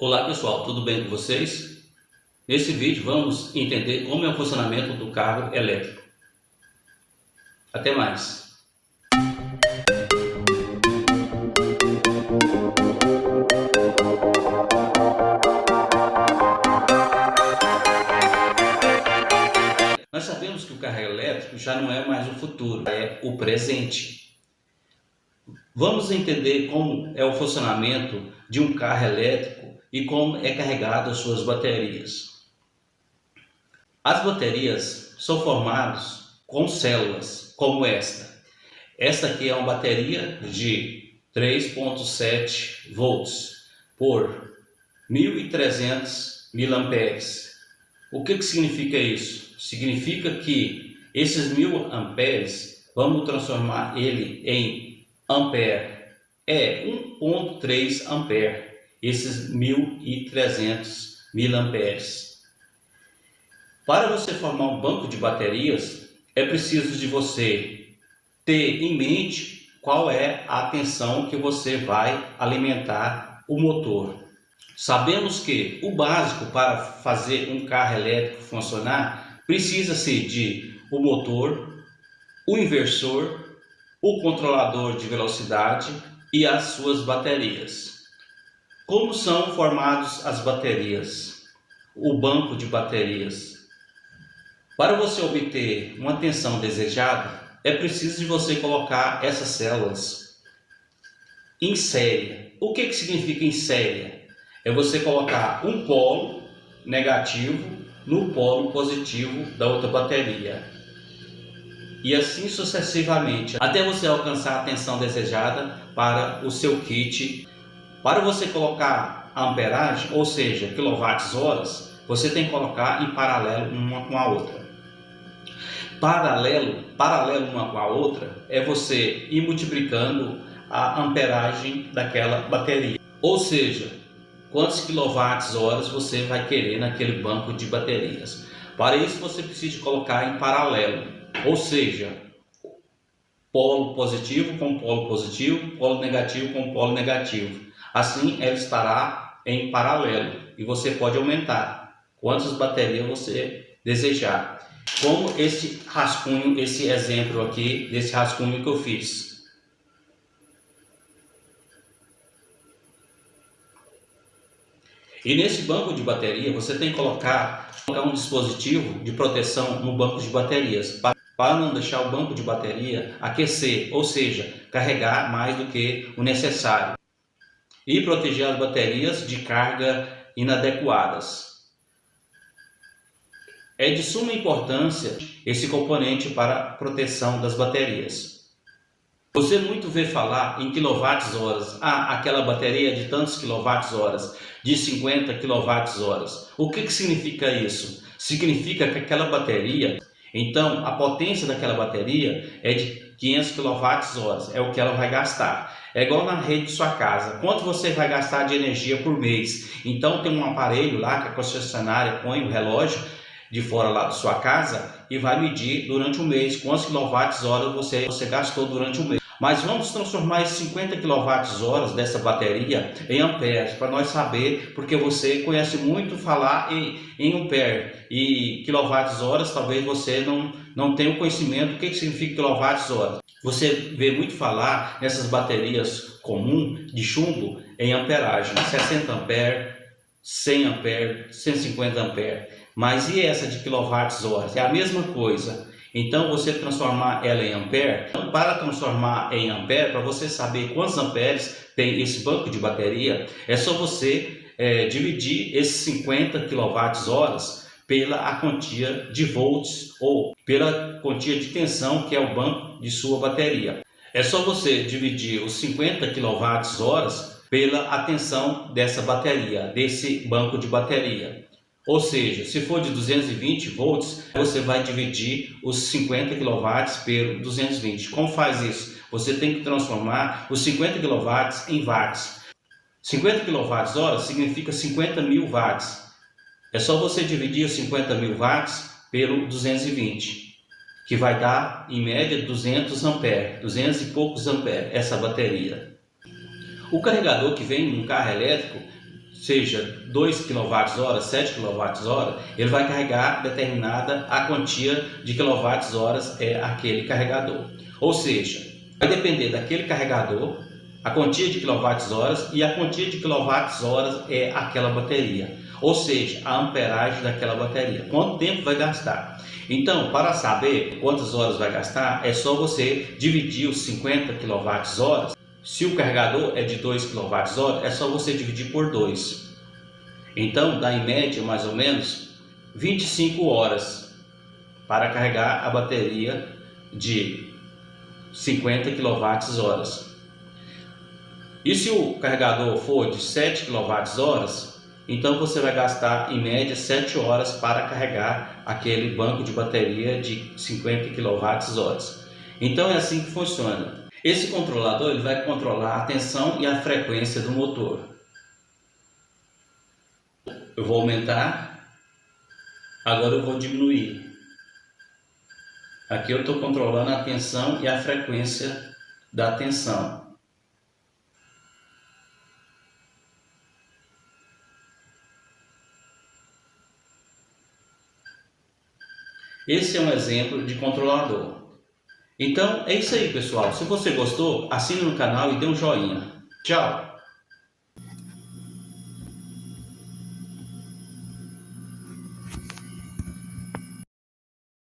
Olá pessoal, tudo bem com vocês? Nesse vídeo vamos entender como é o funcionamento do carro elétrico. Até mais! Nós sabemos que o carro elétrico já não é mais o futuro, é o presente. Vamos entender como é o funcionamento de um carro elétrico e como é carregado as suas baterias. As baterias são formadas com células, como esta. Esta aqui é uma bateria de 3,7 volts por 1.300 mAh. O que significa isso? Significa que esses 1.000 amperes, vamos transformar ele em ampere. É 1,3 ampere, esses 1.300 mAh. Para você formar um banco de baterias, é preciso de você ter em mente qual é a tensão que você vai alimentar o motor. Sabemos que o básico para fazer um carro elétrico funcionar precisa-se de o motor, o inversor, o controlador de velocidade e as suas baterias. Como são formadas as baterias? O banco de baterias. Para você obter uma tensão desejada, é preciso de você colocar essas células em série. O que significa em série? É você colocar um polo negativo no polo positivo da outra bateria. E assim sucessivamente, até você alcançar a tensão desejada para o seu kit. Para você colocar a amperagem, ou seja, quilowatts-horas, você tem que colocar em paralelo uma com a outra. Paralelo uma com a outra é você ir multiplicando a amperagem daquela bateria. Ou seja, quantos quilowatts-horas você vai querer naquele banco de baterias. Para isso você precisa colocar em paralelo, ou seja, polo positivo com polo positivo, polo negativo com polo negativo. Assim ela estará em paralelo e você pode aumentar quantas baterias você desejar. Como esse rascunho, esse exemplo aqui, desse rascunho que eu fiz. E nesse banco de bateria, você tem que colocar um dispositivo de proteção no banco de baterias, para não deixar o banco de bateria aquecer, ou seja, carregar mais do que o necessário. E proteger as baterias de carga inadequadas. É de suma importância esse componente para a proteção das baterias. Você muito vê falar em quilowatts-horas. Aquela bateria de tantos quilowatts-horas, de 50 quilowatts-horas. O que significa isso? Significa que aquela bateria, então a potência daquela bateria é de 500 quilowatts-horas, é o que ela vai gastar. É igual na rede de sua casa. Quanto você vai gastar de energia por mês? Então tem um aparelho lá que a concessionária põe o relógio de fora lá da sua casa e vai medir durante um mês quantos quilowatts-horas você gastou durante um mês. Mas vamos transformar esses 50 kWh dessa bateria em amperes, para nós saber, porque você conhece muito falar em ampere e quilowatts-horas, talvez você não tenha o conhecimento do que significa quilowatts-horas. Você vê muito falar nessas baterias comuns de chumbo em amperagem, 60 ampere, 100 ampere, 150 ampere. Mas e essa de quilowatts-horas? É a mesma coisa. Então você transformar ela em ampere, para transformar em ampere, para você saber quantos amperes tem esse banco de bateria, é só você dividir esses 50 kWh pela quantia de volts ou pela quantia de tensão que é o banco de sua bateria. É só você dividir os 50 kWh pela tensão dessa bateria, desse banco de bateria. Ou seja, se for de 220 volts, você vai dividir os 50 kW pelo 220. Como faz isso? Você tem que transformar os 50 kW em watts. 50 kWh significa 50.000 watts. É só você dividir os 50.000 watts pelo 220, que vai dar, em média, 200 amperes, 200 e poucos amperes, essa bateria. O carregador que vem num carro elétrico seja 2 kWh, 7 kWh, ele vai carregar determinada a quantia de kWh é aquele carregador. Ou seja, vai depender daquele carregador, a quantia de kWh e a quantia de kWh é aquela bateria. Ou seja, a amperagem daquela bateria. Quanto tempo vai gastar? Então, para saber quantas horas vai gastar, é só você dividir os 50 kWh. Se o carregador é de 2 kWh, é só você dividir por 2. Então, dá em média mais ou menos 25 horas para carregar a bateria de 50 kWh. E se o carregador for de 7 kWh, então você vai gastar em média 7 horas para carregar aquele banco de bateria de 50 kWh. Então é assim que funciona. Esse controlador ele vai controlar a tensão e a frequência do motor. Eu vou aumentar, agora eu vou diminuir. Aqui eu estou controlando a tensão e a frequência da tensão. Esse é um exemplo de controlador. Então é isso aí, pessoal. Se você gostou, assine no canal e dê um joinha. Tchau!